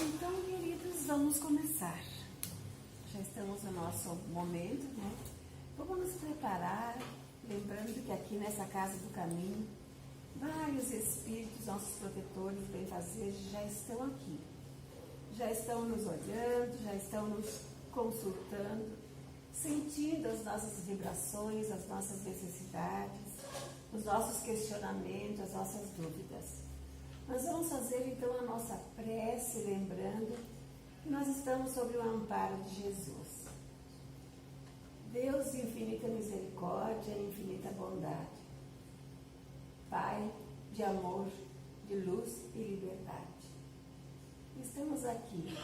Então, queridos, vamos começar. Já estamos no nosso momento, né? Vamos nos preparar, lembrando que aqui nessa casa do caminho, vários espíritos, nossos protetores, benfazejos, já estão aqui. Já estão nos olhando, já estão nos consultando, sentindo as nossas vibrações, as nossas necessidades, os nossos questionamentos, as nossas dúvidas. Nós vamos fazer então a nossa prece, lembrando que nós estamos sob o amparo de Jesus. Deus de infinita misericórdia e infinita bondade. Pai de amor, de luz e liberdade. Estamos aqui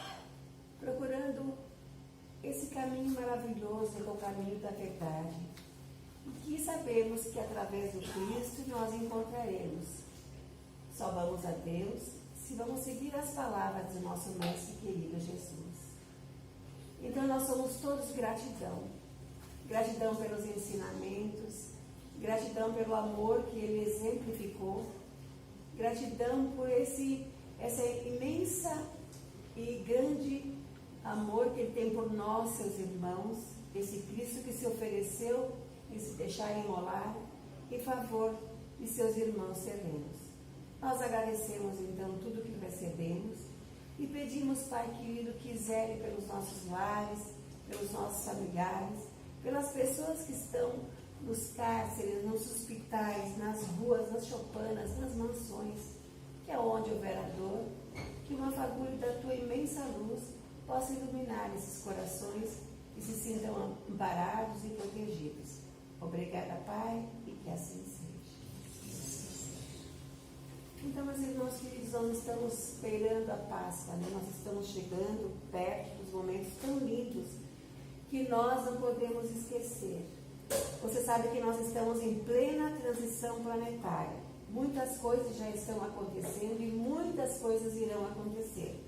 procurando esse caminho maravilhoso que é o caminho da verdade. E que sabemos que através do Cristo nós encontraremos. Só vamos a Deus se vamos seguir as palavras do nosso Mestre querido Jesus. Então nós somos todos gratidão. Gratidão pelos ensinamentos, gratidão pelo amor que Ele exemplificou, gratidão por essa imensa e grande amor que Ele tem por nós, seus irmãos, esse Cristo que se ofereceu em se deixar imolar em favor de seus irmãos terrenos. Nós agradecemos então tudo que recebemos e pedimos, Pai querido, que zele pelos nossos lares, pelos nossos familiares, pelas pessoas que estão nos cárceres, nos hospitais, nas ruas, nas choupanas, nas mansões, que aonde houver a dor, que uma fagulha da tua imensa luz possa iluminar esses corações e se sintam amparados e protegidos. Obrigada, Pai, e que assim seja. Então, meus irmãos queridos, nós estamos esperando a Páscoa, né? Nós estamos chegando perto dos momentos tão lindos que nós não podemos esquecer. Você sabe que nós estamos em plena transição planetária. Muitas coisas já estão acontecendo e muitas coisas irão acontecer.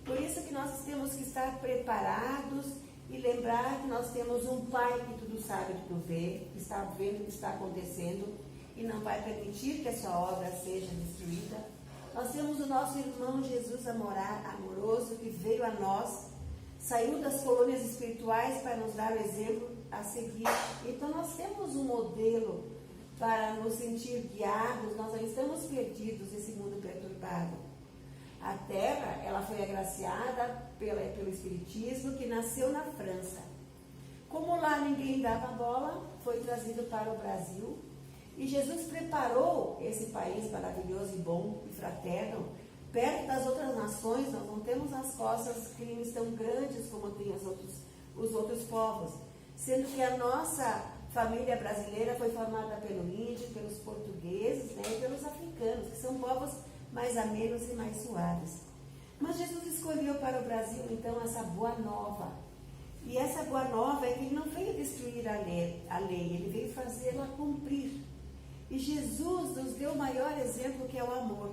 Por isso que nós temos que estar preparados e lembrar que nós temos um Pai que tudo sabe, tudo vê, que está vendo o que está acontecendo e não vai permitir que a sua obra seja destruída. Nós temos o nosso irmão Jesus amoroso que veio a nós, saiu das colônias espirituais para nos dar o exemplo a seguir. Então nós temos um modelo para nos sentir guiados, nós não estamos perdidos nesse mundo perturbado. A Terra, ela foi agraciada pelo Espiritismo que nasceu na França. Como lá ninguém dava bola, foi trazido para o Brasil. E Jesus preparou esse país maravilhoso e bom e fraterno, perto das outras nações. Nós não temos nas costas crimes tão grandes como têm os outros povos. Sendo que a nossa família brasileira foi formada pelo índio, pelos portugueses, né, e pelos africanos, que são povos mais amenos e mais suaves. Mas Jesus escolheu para o Brasil, então, essa boa nova. E essa boa nova é que Ele não veio destruir a lei, Ele veio fazê-la cumprir. E Jesus nos deu o maior exemplo, que é o amor.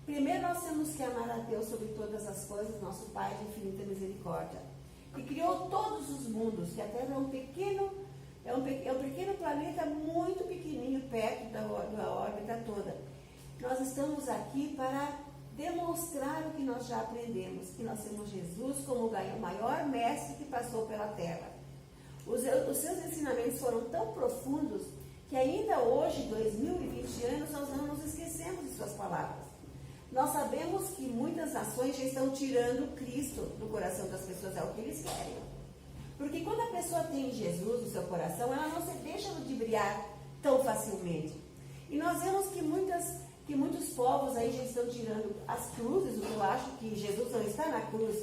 Primeiro nós temos que amar a Deus sobre todas as coisas, nosso Pai de infinita misericórdia. E criou todos os mundos, que a Terra é um pequeno planeta muito pequenininho, perto da órbita toda. Nós estamos aqui para demonstrar o que nós já aprendemos, que nós temos Jesus como o maior mestre que passou pela Terra. Os seus ensinamentos foram tão profundos que ainda hoje, 2020 anos, nós não nos esquecemos de suas palavras. Nós sabemos que muitas nações já estão tirando Cristo do coração das pessoas, é o que eles querem. Porque quando a pessoa tem Jesus no seu coração, ela não se deixa ludibriar tão facilmente. E nós vemos que muitos povos aí já estão tirando as cruzes, o que eu acho que Jesus não está na cruz.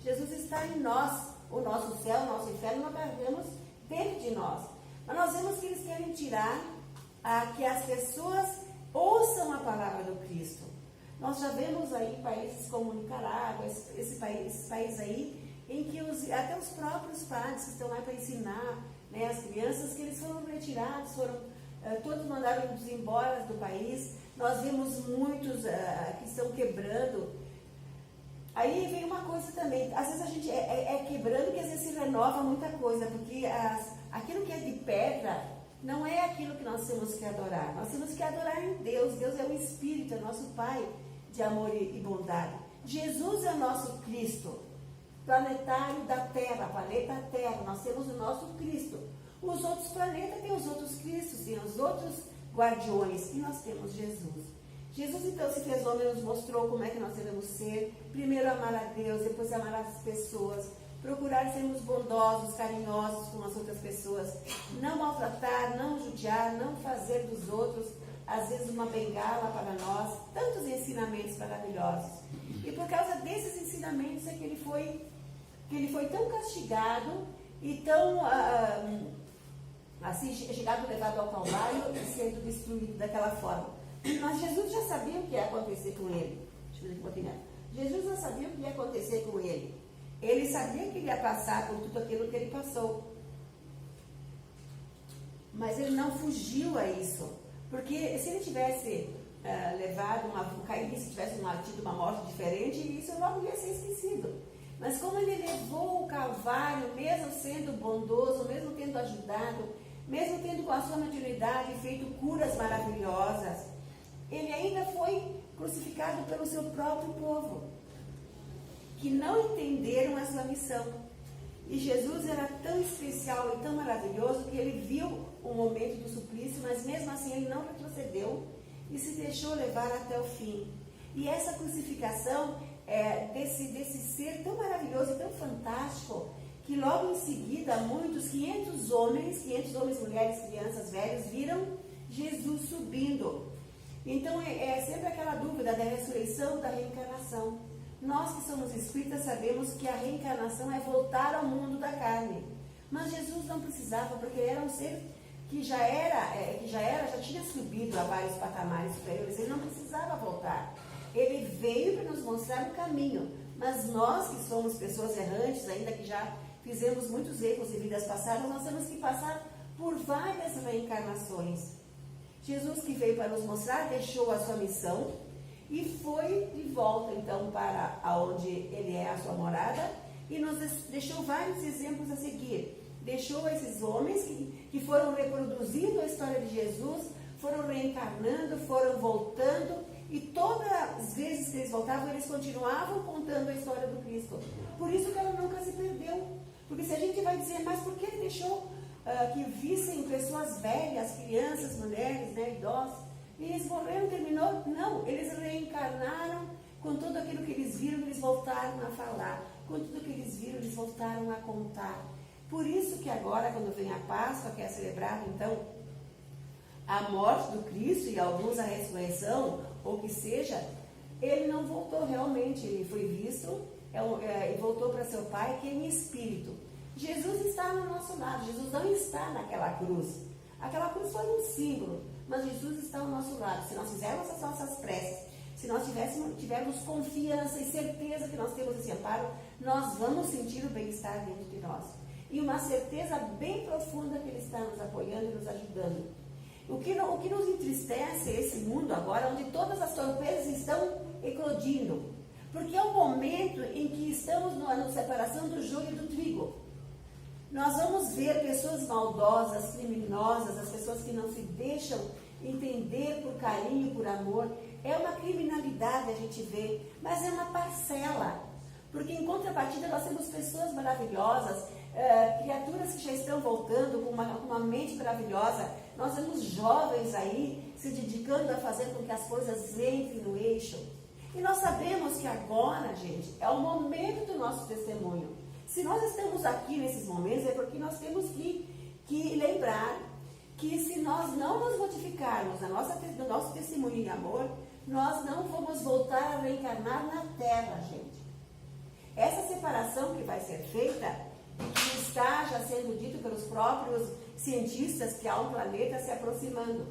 Jesus está em nós. O nosso céu, o nosso inferno, nós carregamos dentro de nós. Mas nós vemos que eles querem tirar que as pessoas ouçam a palavra do Cristo. Nós já vemos aí países como Nicarágua, esses países aí, em que até os próprios padres que estão lá para ensinar, né, as crianças, que eles foram retirados, todos mandaram embora do país. Nós vemos muitos que estão quebrando. Aí vem uma coisa também, às vezes a gente é quebrando que às vezes se renova muita coisa, porque aquilo que é de pedra não é aquilo que nós temos que adorar. Nós temos que adorar em Deus. Deus é o Espírito, é nosso Pai de amor e bondade. Jesus é o nosso Cristo, planetário da Terra, planeta Terra. Nós temos o nosso Cristo. Os outros planetas têm os outros Cristos, têm os outros guardiões, e nós temos Jesus. Jesus então se fez homem e nos mostrou como é que nós devemos ser. Primeiro amar a Deus, depois amar as pessoas, procurar sermos bondosos, carinhosos com as outras pessoas, não maltratar, não judiar, não fazer dos outros, às vezes, uma bengala para nós. Tantos ensinamentos maravilhosos. E por causa desses ensinamentos é que ele foi tão castigado e tão assim, chegado, levado ao Calvário e sendo destruído daquela forma. Mas Jesus já sabia o que ia acontecer com ele. Deixa eu ver aqui um pouquinho. Jesus já sabia o que ia acontecer com ele. Ele sabia que ele ia passar por tudo aquilo que ele passou. Mas ele não fugiu a isso. Porque se ele tivesse caído, se tivesse tido uma morte diferente, isso logo ia ser esquecido. Mas como ele levou o Calvário, mesmo sendo bondoso, mesmo tendo ajudado, mesmo tendo com a sua mediunidade feito curas maravilhosas, ele ainda foi crucificado pelo seu próprio povo, que não entenderam a sua missão. E Jesus era tão especial e tão maravilhoso que ele viu o momento do suplício, mas mesmo assim ele não retrocedeu e se deixou levar até o fim. E essa crucificação desse ser tão maravilhoso e tão fantástico, que logo em seguida muitos, 500 homens, mulheres, crianças, velhos, viram Jesus subindo. Então é sempre aquela dúvida da ressurreição, da reencarnação. Nós que somos espíritas sabemos que a reencarnação é voltar ao mundo da carne. Mas Jesus não precisava, porque ele era um ser que já tinha subido a vários patamares superiores. Ele não precisava voltar. Ele veio para nos mostrar o caminho. Mas nós que somos pessoas errantes, ainda que já fizemos muitos erros em vidas passadas, nós temos que passar por várias reencarnações. Jesus, que veio para nos mostrar, deixou a sua missão e foi de volta então para onde ele é a sua morada e nos deixou vários exemplos a seguir. Deixou esses homens que foram reproduzindo a história de Jesus, foram reencarnando, foram voltando, e todas as vezes que eles voltavam, eles continuavam contando a história do Cristo. Por isso que ela nunca se perdeu. Porque se a gente vai dizer, mas por que ele deixou que vissem pessoas velhas, crianças, mulheres, idosos, e eles morreram, terminou? Não, eles reencarnaram com tudo aquilo que eles viram, eles voltaram a falar. Com tudo que eles viram, eles voltaram a contar. Por isso que agora, quando vem a Páscoa, que é celebrada, então, a morte do Cristo e alguns a ressurreição, ou que seja, ele não voltou realmente, ele foi visto e voltou para seu Pai, que é em espírito. Jesus está no nosso lado, Jesus não está naquela cruz. Aquela cruz foi um símbolo, mas Jesus está ao nosso lado. Se nós fizermos as nossas preces, se nós tivermos confiança e certeza que nós temos esse amparo, nós vamos sentir o bem-estar dentro de nós. E uma certeza bem profunda que Ele está nos apoiando e nos ajudando. O que nos entristece é esse mundo agora, onde todas as torpezas estão eclodindo. Porque é o momento em que estamos na separação do joio e do trigo. Nós vamos ver pessoas maldosas, criminosas, as pessoas que não se deixam entender por carinho, por amor. É uma criminalidade a gente vê, mas é uma parcela. Porque em contrapartida nós temos pessoas maravilhosas, criaturas que já estão voltando com uma mente maravilhosa. Nós temos jovens aí se dedicando a fazer com que as coisas entrem no eixo. E nós sabemos que agora, gente, é o momento do nosso testemunho. Se nós estamos aqui nesses momentos, é porque nós temos que lembrar que se nós não nos modificarmos no nosso testemunho em amor, nós não vamos voltar a reencarnar na Terra, gente. Essa separação que vai ser feita, que está já sendo dito pelos próprios cientistas, que há um planeta se aproximando.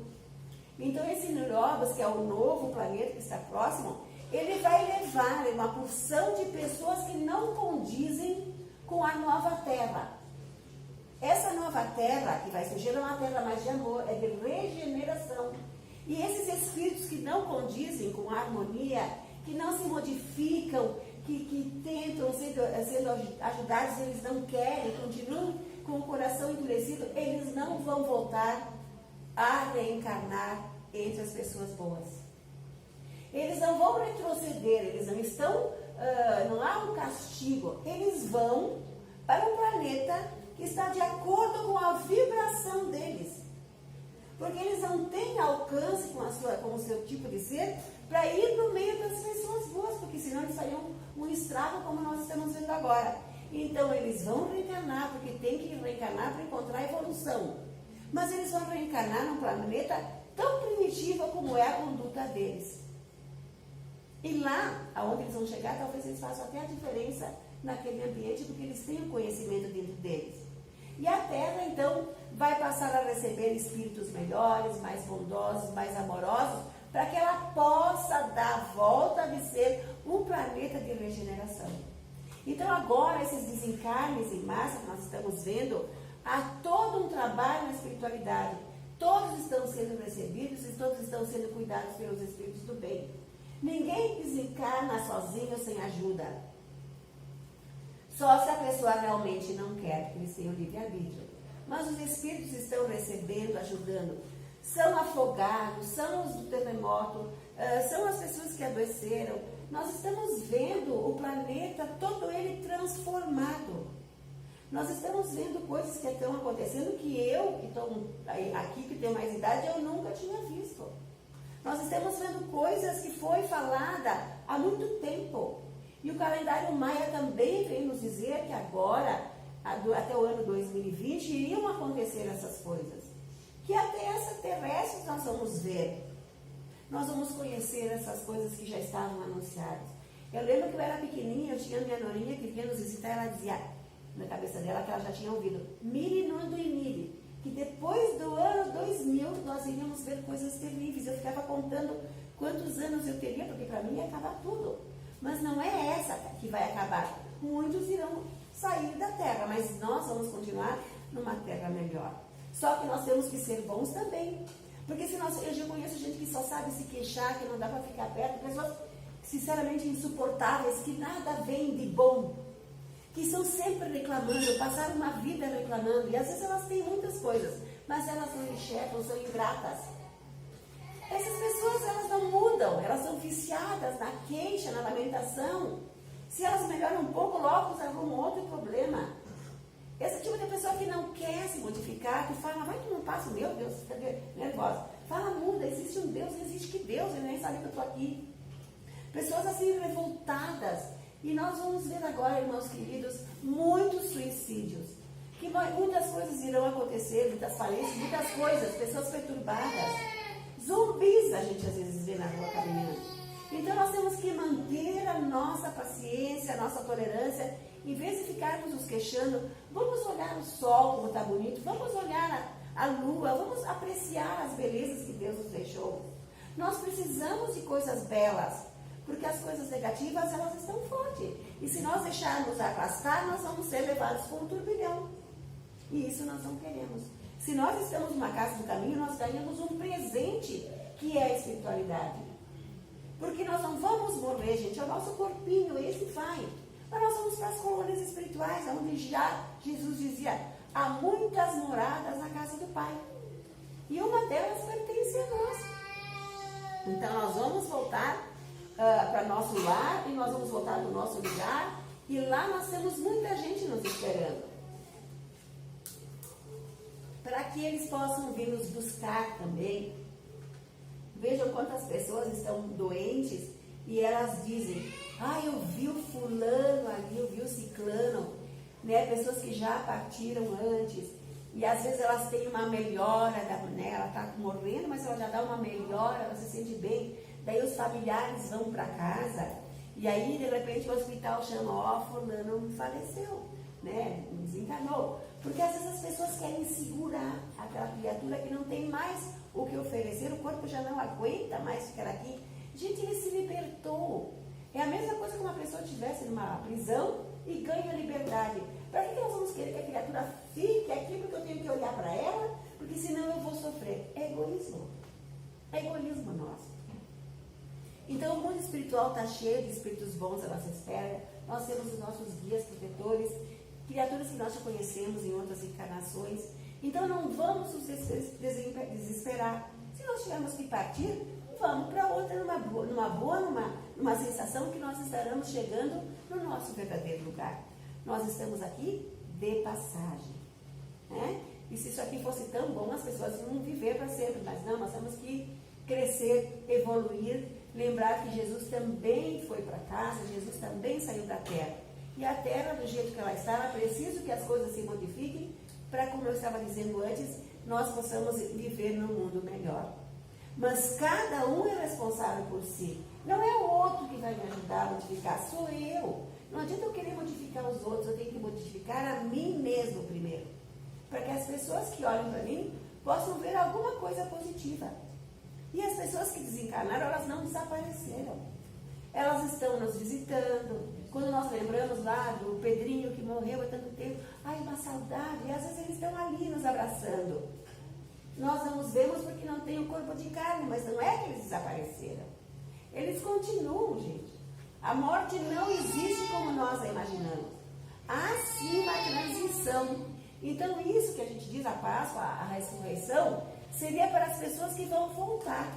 Então esse Nirobas, que é o novo planeta que está próximo, ele vai levar uma porção de pessoas que não condizem com a nova Terra. Essa nova Terra que vai surgir é uma Terra mais de amor, é de regeneração. E esses espíritos que não condizem com a harmonia, que não se modificam, que tentam, sendo ajudados, eles não querem, continuam com o coração endurecido, eles não vão voltar a reencarnar entre as pessoas boas. Eles não vão retroceder, eles não estão, não há um castigo. Eles vão para um planeta que está de acordo com a vibração deles. Porque eles não têm alcance com o seu tipo de ser para ir no meio das pessoas boas, porque senão eles fariam um estrago como nós estamos vendo agora. Então eles vão reencarnar, porque tem que reencarnar para encontrar evolução. Mas eles vão reencarnar num planeta tão primitivo como é a conduta deles. E lá, aonde eles vão chegar, talvez eles façam até a diferença naquele ambiente, porque eles têm o conhecimento dentro deles. E a Terra, então, vai passar a receber espíritos melhores, mais bondosos, mais amorosos, para que ela possa dar a volta de ser um planeta de regeneração. Então, agora, esses desencarnes em massa que nós estamos vendo, há todo um trabalho na espiritualidade. Todos estão sendo recebidos e todos estão sendo cuidados pelos espíritos do bem. Ninguém desencarna sozinho sem ajuda. Só se a pessoa realmente não quer, porque eles têm o livre-arbítrio. Mas os espíritos estão recebendo, ajudando. São afogados, são os do terremoto, são as pessoas que adoeceram. Nós estamos vendo o planeta, todo ele transformado. Nós estamos vendo coisas que estão acontecendo que eu, que estou aqui, que tenho mais idade, eu nunca tinha visto. Nós estamos vendo coisas que foi falada há muito tempo. E o calendário Maia também vem nos dizer que agora, até o ano 2020, iriam acontecer essas coisas. Que até extraterrestres nós vamos ver. Nós vamos conhecer essas coisas que já estavam anunciadas. Eu lembro que eu era pequenininha, eu tinha minha norinha que vinha nos visitar, ela dizia na cabeça dela que ela já tinha ouvido, mire no ando e mire, que depois do ano 2000 nós iríamos ver coisas terríveis. Eu ficava contando quantos anos eu teria, porque para mim ia acabar tudo. Mas não é essa que vai acabar. Muitos irão sair da Terra, mas nós vamos continuar numa Terra melhor. Só que nós temos que ser bons também. Porque se eu já conheço gente que só sabe se queixar, que não dá para ficar perto, pessoas sinceramente insuportáveis, que nada vem de bom, que são sempre reclamando, passaram uma vida reclamando, e às vezes elas têm muitas coisas, mas elas não enxergam, são ingratas. Essas pessoas, elas não mudam, elas são viciadas na queixa, na lamentação. Se elas melhoram um pouco, logo elas arrumam outro problema. Esse tipo de pessoa que não quer se modificar, que fala, vai que não passa, meu Deus, fica nervosa. Fala, muda, existe um Deus, existe que Deus, ele nem sabe que eu estou aqui. Pessoas assim revoltadas. E nós vamos ver agora, irmãos queridos, muitos suicídios. Que muitas coisas irão acontecer, muitas falências, muitas coisas, pessoas perturbadas. Zumbis a gente às vezes vê na rua caminhando. Então nós temos que manter a nossa paciência, a nossa tolerância. Em vez de ficarmos nos queixando, vamos olhar o sol como está bonito, vamos olhar a lua, vamos apreciar as belezas que Deus nos deixou. Nós precisamos de coisas belas, porque as coisas negativas, elas estão fortes. E se nós deixarmos arrastar, nós vamos ser levados por um turbilhão. E isso nós não queremos. Se nós estamos numa casa do caminho, nós ganhamos um presente, que é a espiritualidade. Porque nós não vamos morrer, gente, é o nosso corpinho, esse vai. Mas nós vamos para as colônias espirituais, onde já Jesus dizia, há muitas moradas na casa do Pai. E uma delas pertence a nós. Então nós vamos voltar para nosso lar, e nós vamos voltar para o nosso lugar, e lá nós temos muita gente nos esperando. Para que eles possam vir nos buscar também. Vejam quantas pessoas estão doentes e elas dizem, eu vi o fulano ali, eu vi o ciclano, né? Pessoas que já partiram antes, e às vezes elas têm uma melhora, né? Ela está morrendo, mas ela já dá uma melhora, ela se sente bem, daí os familiares vão para casa, e aí de repente o hospital chama, fulano faleceu, né? Desencarnou. Porque às vezes as pessoas querem segurar aquela criatura que não tem mais o que oferecer, o corpo já não aguenta mais ficar aqui. Gente, ele se libertou. É a mesma coisa que uma pessoa estivesse numa prisão e ganha liberdade. Para que nós vamos querer que a criatura fique aqui porque eu tenho que olhar para ela? Porque senão eu vou sofrer. É egoísmo. É egoísmo nosso. Então o mundo espiritual está cheio de espíritos bons à nossa espera. Nós temos os nossos guias protetores, criaturas que nós já conhecemos em outras encarnações. Então não vamos nos desesperar. Se nós tivermos que partir, vamos para outra numa sensação que nós estaremos chegando no nosso verdadeiro lugar. Nós estamos aqui de passagem, né? E se isso aqui fosse tão bom, as pessoas iam viver para sempre, mas não, nós temos que crescer, evoluir, lembrar que Jesus também foi para casa, Jesus também saiu da terra. E a terra, do jeito que ela está, ela precisa que as coisas se modifiquem para, como eu estava dizendo antes, nós possamos viver num mundo melhor. Mas cada um é responsável por si. Não é o outro que vai me ajudar a modificar, sou eu. Não adianta eu querer modificar os outros, eu tenho que modificar a mim mesmo primeiro. Para que as pessoas que olham para mim possam ver alguma coisa positiva. E as pessoas que desencarnaram, elas não desapareceram. Elas estão nos visitando. Quando nós lembramos lá do Pedrinho que morreu há tanto tempo, ai, uma saudade, e às vezes eles estão ali nos abraçando. Nós não os vemos porque não tem o corpo de carne, mas não é que eles desapareceram. Eles continuam, gente. A morte não existe como nós a imaginamos. Há sim uma transição. Então, isso que a gente diz, a Páscoa, a ressurreição, seria para as pessoas que vão voltar,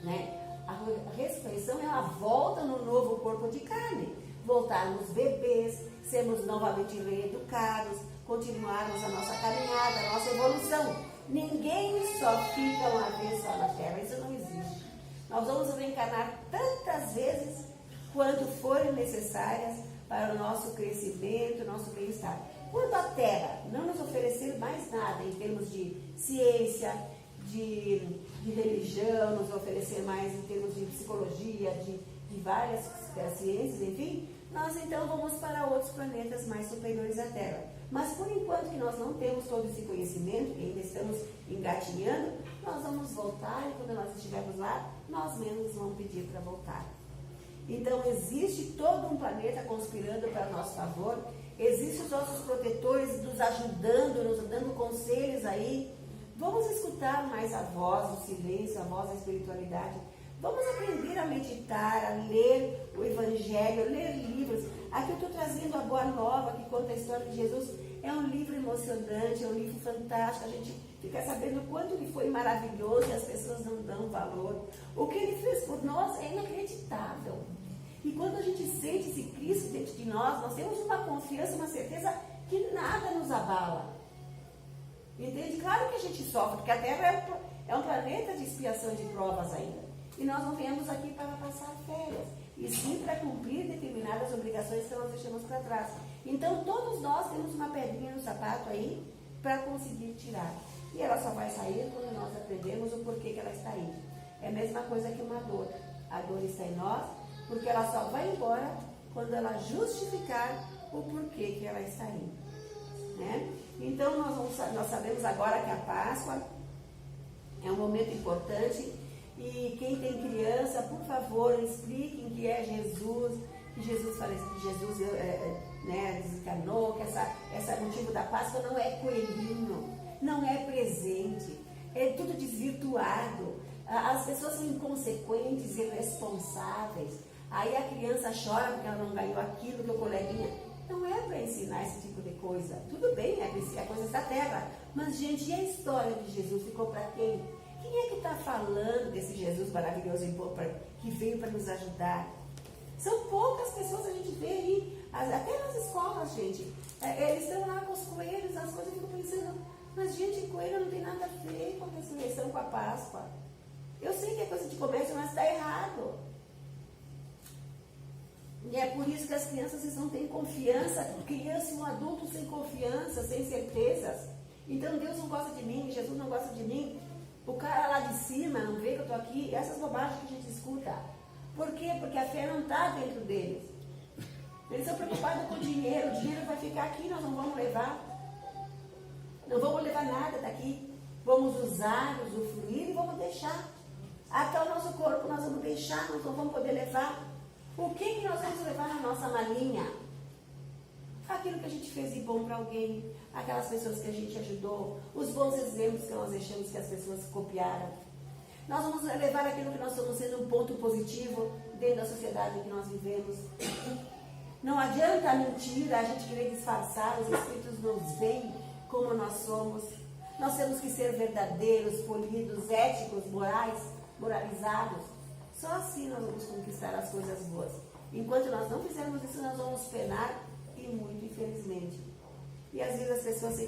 né? A ressurreição é a volta no novo corpo de carne. Voltarmos bebês, sermos novamente reeducados, continuarmos a nossa caminhada, a nossa evolução. Ninguém só fica uma vez só na Terra, isso não existe. Nós vamos reencarnar tantas vezes quanto forem necessárias para o nosso crescimento, nosso bem-estar. Quando a Terra não nos oferecer mais nada em termos de ciência, de religião, nos oferecer mais em termos de psicologia, de várias ciências, enfim, nós então vamos para outros planetas mais superiores à Terra. Mas por enquanto que nós não temos todo esse conhecimento, que ainda estamos engatinhando, nós vamos voltar e quando nós estivermos lá, nós mesmos vamos pedir para voltar. Então existe todo um planeta conspirando para nosso favor, existem os nossos protetores nos ajudando, nos dando conselhos aí. Vamos escutar mais a voz do silêncio, a voz da espiritualidade. Vamos aprender a meditar, a ler o Evangelho, ler livros. Aqui eu estou trazendo a Boa Nova, que conta a história de Jesus. É um livro emocionante, é um livro fantástico. A gente fica sabendo o quanto ele foi maravilhoso e as pessoas não dão valor. O que ele fez por nós é inacreditável. E quando a gente sente esse Cristo dentro de nós, nós temos uma confiança, uma certeza que nada nos abala. Entende? Claro que a gente sofre, porque a Terra é um planeta de expiação e de provas ainda. E nós não viemos aqui para passar férias, e sim para cumprir determinadas obrigações que nós deixamos para trás. Então, todos nós temos uma pedrinha no sapato aí para conseguir tirar. E ela só vai sair quando nós aprendemos o porquê que ela está aí. É a mesma coisa que uma dor. A dor está em nós, porque ela só vai embora quando ela justificar o porquê que ela está aí. Né? Então, nós sabemos agora que a Páscoa é um momento importante. E quem tem criança, por favor, expliquem que é Jesus, que Jesus faleceu, que Jesus desencarnou, que esse motivo da Páscoa não é coelhinho, não é presente, é tudo desvirtuado. As pessoas são inconsequentes, irresponsáveis. Aí a criança chora porque ela não ganhou aquilo que o coleguinha. Não é para ensinar esse tipo de coisa. Tudo bem, é coisas da terra. Mas, gente, e a história de Jesus ficou para quem? Quem é que está falando desse Jesus maravilhoso que veio para nos ajudar? São poucas pessoas a gente vê aí, até nas escolas, gente. Eles estão lá com os coelhos, as coisas, eu fico pensando, mas, gente, coelho não tem nada a ver com a ressurreição, com a Páscoa. Eu sei que é coisa de comércio, mas está errado. E é por isso que as crianças não têm confiança, criança e um adulto sem confiança, sem certezas. Então Deus não gosta de mim, Jesus não gosta de mim. O cara lá de cima não vê que eu estou aqui, essas bobagens que a gente escuta. Por quê? Porque a fé não está dentro deles. Eles estão preocupados com o dinheiro vai ficar aqui, nós não vamos levar. Não vamos levar nada daqui. Vamos usar, usufruir e vamos deixar. Até o nosso corpo nós vamos deixar, nós não vamos poder levar. O que nós vamos levar na nossa malinha? Aquilo que a gente fez de bom para alguém, aquelas pessoas que a gente ajudou, os bons exemplos que nós deixamos que as pessoas copiaram. Nós vamos levar aquilo que nós estamos sendo um ponto positivo dentro da sociedade em que nós vivemos. Não adianta a mentira, a gente querer disfarçar, os Espíritos nos veem como nós somos. Nós temos que ser verdadeiros, polidos, éticos, morais, moralizados. Só assim nós vamos conquistar as coisas boas. Enquanto nós não fizermos isso, nós vamos penar, e muito infelizmente. E às vezes as pessoas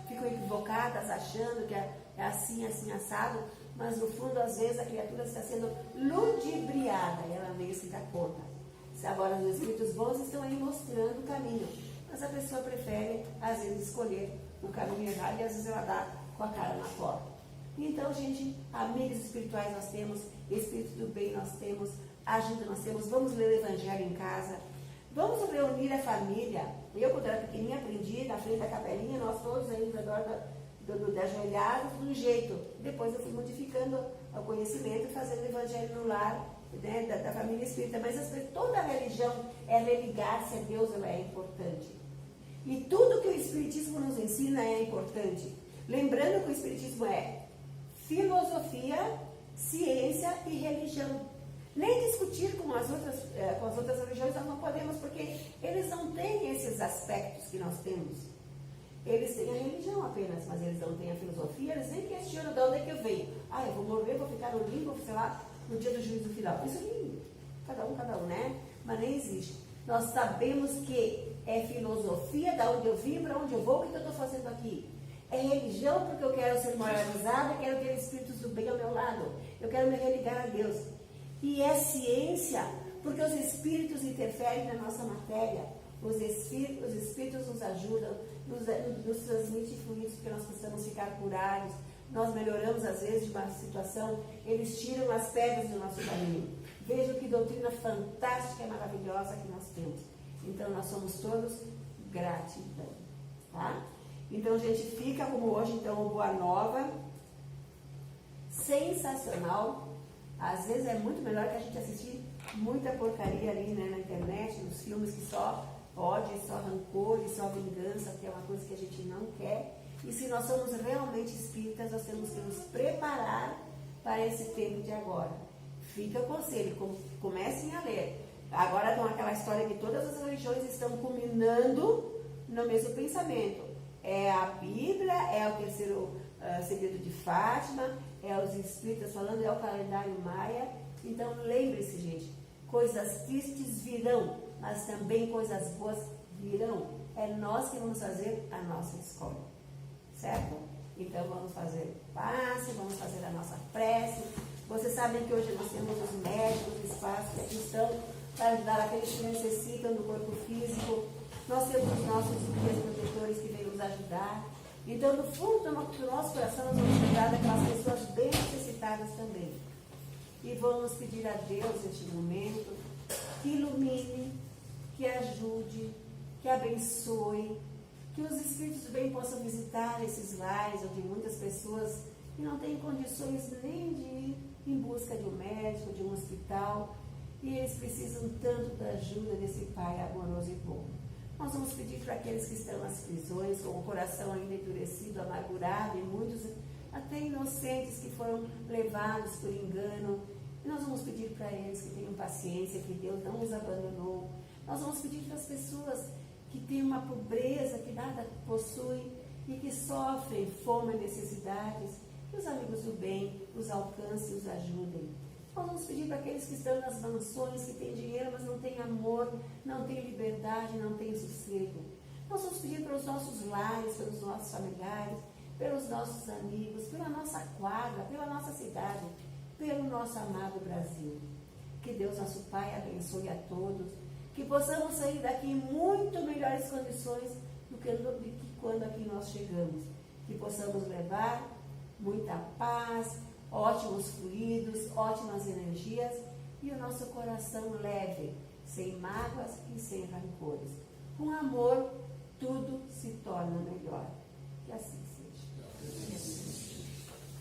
ficam equivocadas, achando que é assim, assim, assado, mas no fundo, às vezes, a criatura está sendo ludibriada, e ela nem se dá conta. Agora, os espíritos bons estão aí mostrando o caminho, mas a pessoa prefere, às vezes, escolher o caminho errado, e às vezes ela dá com a cara na porta. Então, gente, amigos espirituais nós temos, espírito do bem nós temos, ajuda nós temos, vamos ler o Evangelho em casa, vamos reunir a família. Eu, quando era pequenininha, aprendi na frente da capelinha, nós todos aí ao redor da ajoelhada, de um jeito. Depois eu fui modificando o conhecimento, fazendo o Evangelho no lar, né, da família espírita. Mas toda a religião, ela é ligar-se a Deus, ela é importante. E tudo que o Espiritismo nos ensina é importante. Lembrando que o Espiritismo é filosofia, ciência e religião. Nem discutir com as outras religiões nós não podemos, porque eles não têm esses aspectos que nós temos. Eles têm a religião apenas, mas eles não têm a filosofia, eles nem questionam de onde é que eu venho. Ah, eu vou morrer, vou ficar no limbo, sei lá, no dia do juízo final. Isso aí, cada um, né? Mas nem existe. Nós sabemos que é filosofia, da onde eu vim, para onde eu vou, o que eu estou fazendo aqui. É religião porque eu quero ser moralizada, quero ter espíritos do bem ao meu lado. Eu quero me religar a Deus. E é ciência, porque os espíritos interferem na nossa matéria. Os espíritos nos ajudam, nos transmitem fluidos, porque nós precisamos ficar curados. Nós melhoramos, às vezes, de uma situação, eles tiram as pedras do nosso caminho. Vejam que doutrina fantástica e maravilhosa que nós temos. Então, nós somos todos gratidão. Tá? Então, gente, fica como hoje, então, o Boa Nova. Sensacional. Às vezes é muito melhor que a gente assistir muita porcaria ali, né, na internet, nos filmes que só ódio, só rancor e só vingança, que é uma coisa que a gente não quer. E se nós somos realmente espíritas, nós temos que nos preparar para esse tempo de agora. Fica o conselho, comecem a ler. Agora com aquela história que todas as religiões estão culminando no mesmo pensamento. É a Bíblia, é o terceiro segredo de Fátima, é os espíritas falando, é o calendário maia. Então lembre-se, gente, coisas tristes virão, mas também coisas boas virão. É nós que vamos fazer a nossa escolha, certo? Então vamos fazer passe, vamos fazer a nossa prece. Vocês sabem que hoje nós temos os médicos, os espaços que aqui estão para ajudar aqueles que necessitam do corpo físico. Nós temos os nossos guias protetores que vêm nos ajudar. Então, no fundo do nosso coração, nós vamos lembrar daquelas pessoas bem necessitadas também. E vamos pedir a Deus neste momento que ilumine, que ajude, que abençoe, que os espíritos do bem possam visitar esses lares onde muitas pessoas que não têm condições nem de ir em busca de um médico, de um hospital, e eles precisam tanto da ajuda desse Pai amoroso e bom. Nós vamos pedir para aqueles que estão nas prisões, com o coração ainda endurecido, amargurado, e muitos até inocentes que foram levados por engano. E nós vamos pedir para eles que tenham paciência, que Deus não os abandonou. Nós vamos pedir para as pessoas que têm uma pobreza, que nada possuem e que sofrem fome e necessidades, que os amigos do bem os alcancem e os ajudem. Nós vamos pedir para aqueles que estão nas mansões, que têm dinheiro, mas não têm amor, não têm liberdade, não têm sossego. Nós vamos pedir pelos nossos lares, pelos nossos familiares, pelos nossos amigos, pela nossa quadra, pela nossa cidade, pelo nosso amado Brasil. Que Deus, nosso Pai, abençoe a todos, que possamos sair daqui em muito melhores condições do que quando aqui nós chegamos. Que possamos levar muita paz, ótimos fluidos, ótimas energias e o nosso coração leve, sem mágoas e sem rancores. Com amor, tudo se torna melhor. Que assim seja.